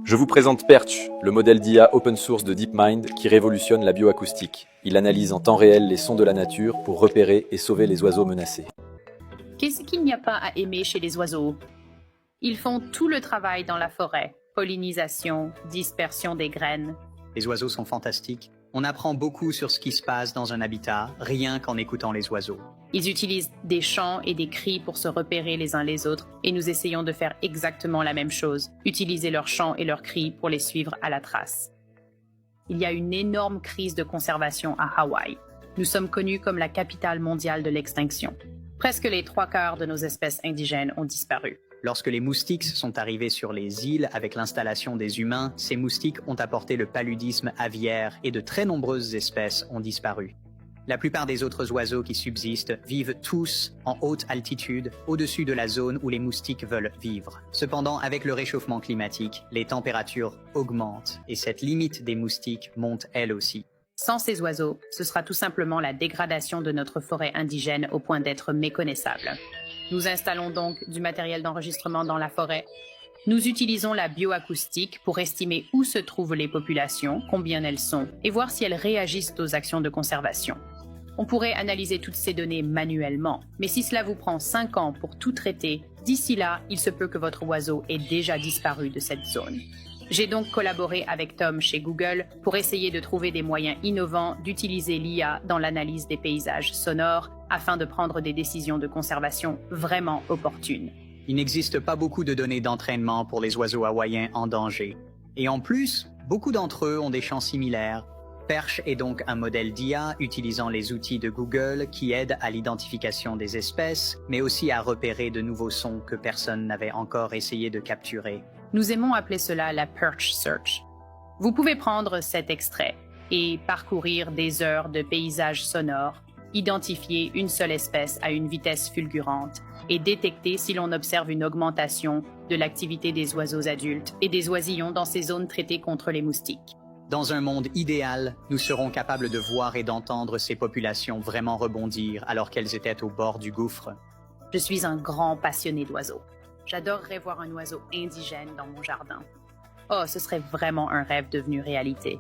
Je vous présente Perch, le modèle d'IA open source de DeepMind qui révolutionne la bioacoustique. Il analyse en temps réel les sons de la nature pour repérer et sauver les oiseaux menacés. Qu'est-ce qu'il n'y a pas à aimer chez les oiseaux? Ils font tout le travail dans la forêt. Pollinisation, dispersion des graines. Les oiseaux sont fantastiques. On apprend beaucoup sur ce qui se passe dans un habitat, rien qu'en écoutant les oiseaux. Ils utilisent des chants et des cris pour se repérer les uns les autres et nous essayons de faire exactement la même chose, utiliser leurs chants et leurs cris pour les suivre à la trace. Il y a une énorme crise de conservation à Hawaï. Nous sommes connus comme la capitale mondiale de l'extinction. Presque les 3/4 de nos espèces indigènes ont disparu. Lorsque les moustiques sont arrivés sur les îles avec l'installation des humains, ces moustiques ont apporté le paludisme aviaire et de très nombreuses espèces ont disparu. La plupart des autres oiseaux qui subsistent vivent tous en haute altitude, au-dessus de la zone où les moustiques veulent vivre. Cependant, avec le réchauffement climatique, les températures augmentent et cette limite des moustiques monte elle aussi. Sans ces oiseaux, ce sera tout simplement la dégradation de notre forêt indigène au point d'être méconnaissable. Nous installons donc du matériel d'enregistrement dans la forêt. Nous utilisons la bioacoustique pour estimer où se trouvent les populations, combien elles sont, et voir si elles réagissent aux actions de conservation. On pourrait analyser toutes ces données manuellement, mais si cela vous prend 5 ans pour tout traiter, d'ici là, il se peut que votre oiseau ait déjà disparu de cette zone. J'ai donc collaboré avec Tom chez Google pour essayer de trouver des moyens innovants d'utiliser l'IA dans l'analyse des paysages sonores afin de prendre des décisions de conservation vraiment opportunes. Il n'existe pas beaucoup de données d'entraînement pour les oiseaux hawaïens en danger. Et en plus, beaucoup d'entre eux ont des chants similaires. Perch est donc un modèle d'IA utilisant les outils de Google qui aident à l'identification des espèces, mais aussi à repérer de nouveaux sons que personne n'avait encore essayé de capturer. Nous aimons appeler cela la Perch Search. Vous pouvez prendre cet extrait et parcourir des heures de paysages sonores, identifier une seule espèce à une vitesse fulgurante et détecter si l'on observe une augmentation de l'activité des oiseaux adultes et des oisillons dans ces zones traitées contre les moustiques. Dans un monde idéal, nous serons capables de voir et d'entendre ces populations vraiment rebondir alors qu'elles étaient au bord du gouffre. Je suis un grand passionné d'oiseaux. J'adorerais voir un oiseau indigène dans mon jardin. Oh, ce serait vraiment un rêve devenu réalité.